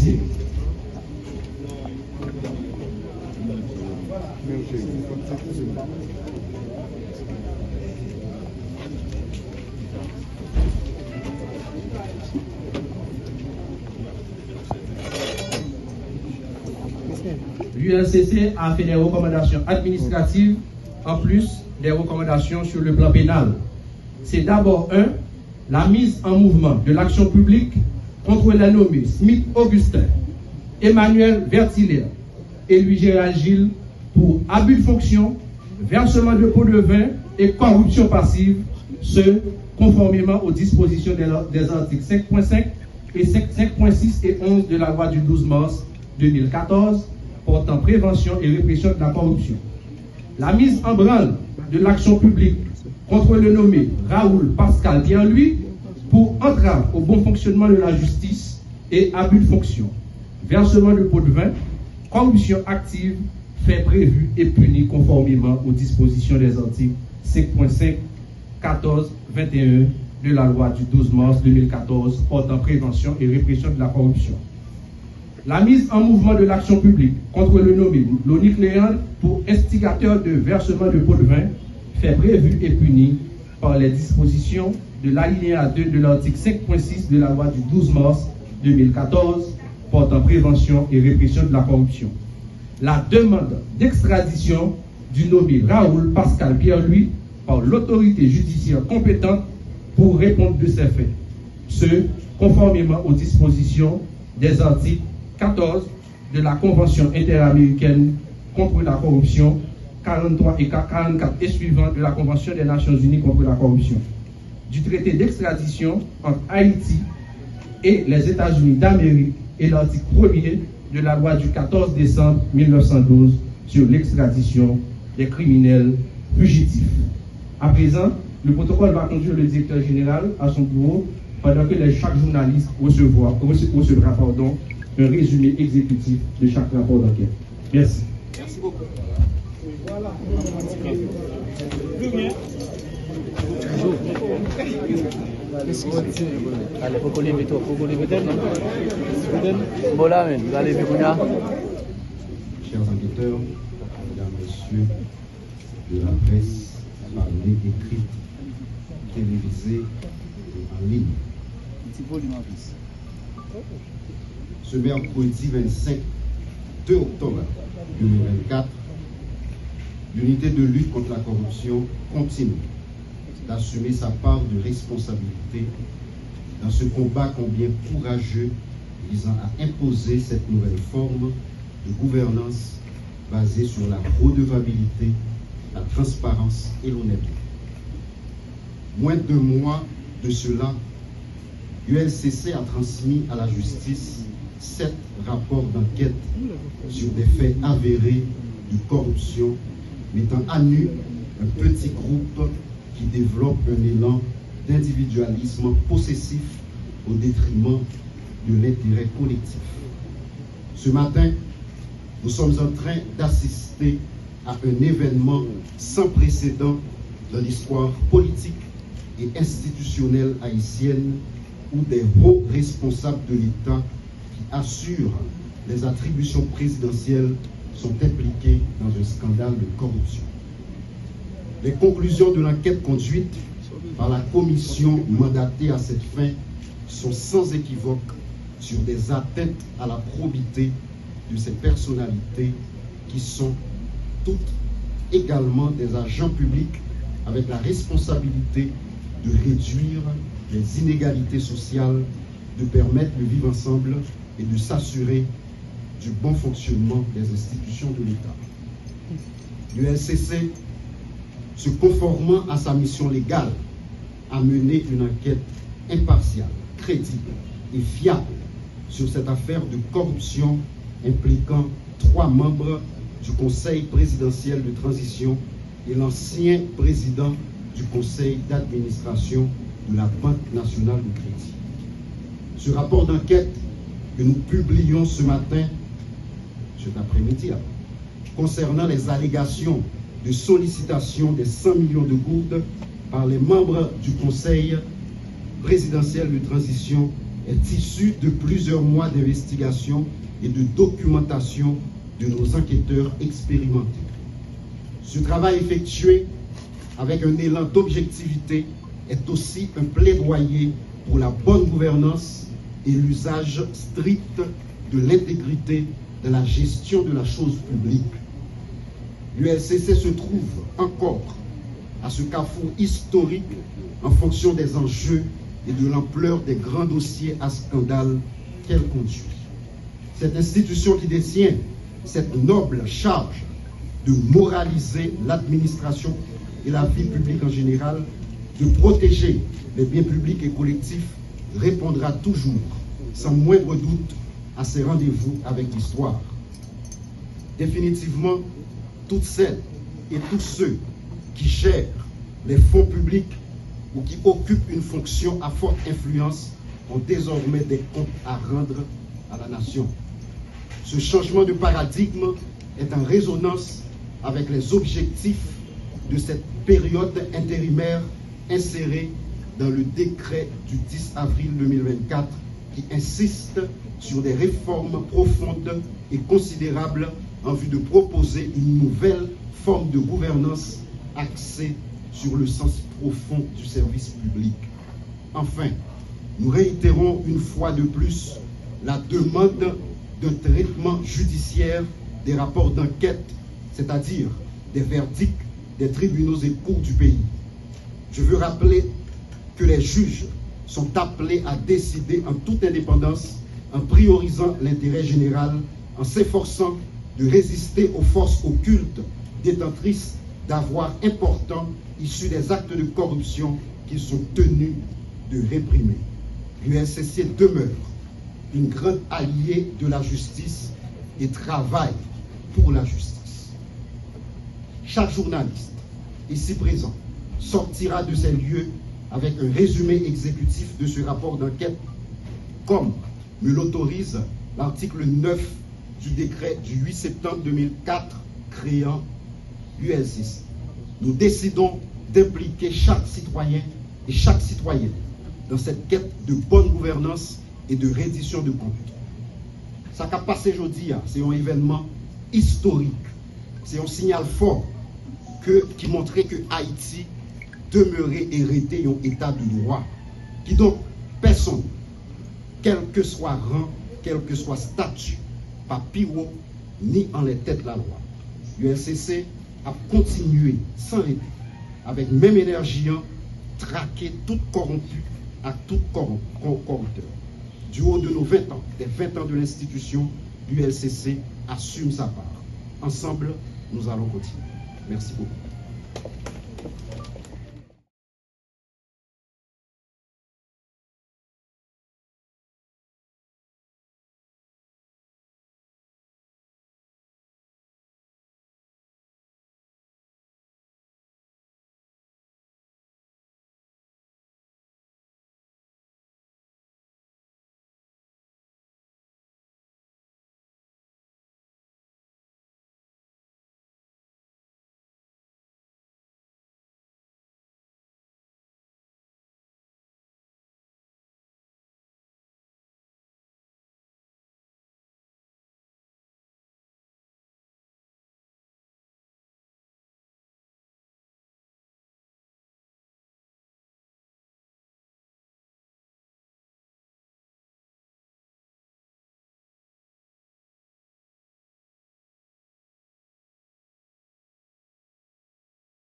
Merci. L'ULCC a fait des recommandations administratives en plus des recommandations sur le plan pénal. C'est d'abord la mise en mouvement de l'action publique contre les nommés Smith Augustin, Emmanuel Vertiller et Louis Gérald Gilles pour abus de fonction, versement de pots de vin et corruption passive, ce conformément aux dispositions des articles 5.5 et 5.6 et 11 de la loi du 12 mars 2014 portant prévention et répression de la corruption. La mise en branle de l'action publique contre le nommé Raoul Pascal Pierre-Louis pour entrave au bon fonctionnement de la justice et abus de fonction, versement de pots de vin, corruption active, fait prévu et puni conformément aux dispositions des articles 5.5, 14, 21 de la loi du 12 mars 2014 portant prévention et répression de la corruption. La mise en mouvement de l'action publique contre le nommé Lonique Léandre pour instigateur de versement de pots de vin, fait prévu et puni par les dispositions de l'alinéa 2 de l'article 5.6 de la loi du 12 mars 2014 portant prévention et répression de la corruption. La demande d'extradition du nommé Raoul Pascal Pierre-Louis par l'autorité judiciaire compétente pour répondre de ces faits, ce conformément aux dispositions des articles 14 de la Convention interaméricaine contre la corruption, 43 et 44 et suivants de la Convention des Nations Unies contre la corruption, du traité d'extradition entre Haïti et les États-Unis d'Amérique et l'article 1er de la loi du 14 décembre 1912 sur l'extradition des criminels fugitifs. À présent, le protocole va conduire le directeur général à son bureau pendant que chaque journaliste recevra un résumé exécutif de chaque rapport d'enquête. Merci. Merci beaucoup. Voilà. Allez, faut qu'on lever toi, Voilà, mais vous allez lever Kounia. Chers enquêteurs, mesdames, messieurs de la presse, parlée, écrite, télévisée et en ligne. Ce mercredi 2 octobre 2024, l'unité de lutte contre la corruption continue d'assumer sa part de responsabilité dans ce combat combien courageux visant à imposer cette nouvelle forme de gouvernance basée sur la redevabilité, la transparence et l'honnêteté. Moins de 2 mois de cela, l'ULCC a transmis à la justice 7 rapports d'enquête sur des faits avérés de corruption, mettant à nu un petit groupe qui développe un élan d'individualisme possessif au détriment de l'intérêt collectif. Ce matin, nous sommes en train d'assister à un événement sans précédent dans l'histoire politique et institutionnelle haïtienne où des hauts responsables de l'État qui assurent les attributions présidentielles sont impliqués dans un scandale de corruption. Les conclusions de l'enquête conduite par la commission mandatée à cette fin sont sans équivoque sur des atteintes à la probité de ces personnalités qui sont toutes également des agents publics avec la responsabilité de réduire les inégalités sociales, de permettre le vivre ensemble et de s'assurer du bon fonctionnement des institutions de l'État. L'ULCC, se conformant à sa mission légale, a mené une enquête impartiale, crédible et fiable sur cette affaire de corruption impliquant 3 membres du Conseil présidentiel de transition et l'ancien président du Conseil d'administration de la Banque nationale de crédit. Ce rapport d'enquête que nous publions ce matin, cet après-midi, concernant les allégations de sollicitation des 100 millions de gourdes par les membres du Conseil présidentiel de transition est issu de plusieurs mois d'investigation et de documentation de nos enquêteurs expérimentés. Ce travail effectué avec un élan d'objectivité est aussi un plaidoyer pour la bonne gouvernance et l'usage strict de l'intégrité de la gestion de la chose publique. L'ULCC se trouve encore à ce carrefour historique en fonction des enjeux et de l'ampleur des grands dossiers à scandale qu'elle conduit. Cette institution qui détient cette noble charge de moraliser l'administration et la vie publique en général, de protéger les biens publics et collectifs, répondra toujours, sans moindre doute, à ses rendez-vous avec l'histoire. Définitivement, toutes celles et tous ceux qui gèrent les fonds publics ou qui occupent une fonction à forte influence ont désormais des comptes à rendre à la nation. Ce changement de paradigme est en résonance avec les objectifs de cette période intérimaire insérée dans le décret du 10 avril 2024 qui insiste sur des réformes profondes et considérables en vue de proposer une nouvelle forme de gouvernance axée sur le sens profond du service public. Enfin, nous réitérons une fois de plus la demande d'un traitement judiciaire des rapports d'enquête, c'est-à-dire des verdicts des tribunaux et cours du pays. Je veux rappeler que les juges sont appelés à décider en toute indépendance, en priorisant l'intérêt général, en s'efforçant de résister aux forces occultes détentrices d'avoirs importants issus des actes de corruption qu'ils sont tenus de réprimer. L'ULCC demeure une grande alliée de la justice et travaille pour la justice. Chaque journaliste ici présent sortira de ces lieux avec un résumé exécutif de ce rapport d'enquête, comme me l'autorise l'article 9 du décret du 8 septembre 2004 créant l'ULCC. Nous décidons d'impliquer chaque citoyen et chaque citoyenne dans cette quête de bonne gouvernance et de reddition de comptes. Ça qu'a passé aujourd'hui, c'est un événement historique, c'est un signal fort qui montrait que Haïti demeurait hérité d'un état de droit, qui donc personne, quel que soit rang, quel que soit statut, pas piro, ni en les têtes la loi. L'ULCC a continué sans répit, avec même énergie, traquer tout corrompu à tout corrupteur. Du haut de nos 20 ans, des 20 ans de l'institution, l'ULCC assume sa part. Ensemble, nous allons continuer. Merci beaucoup.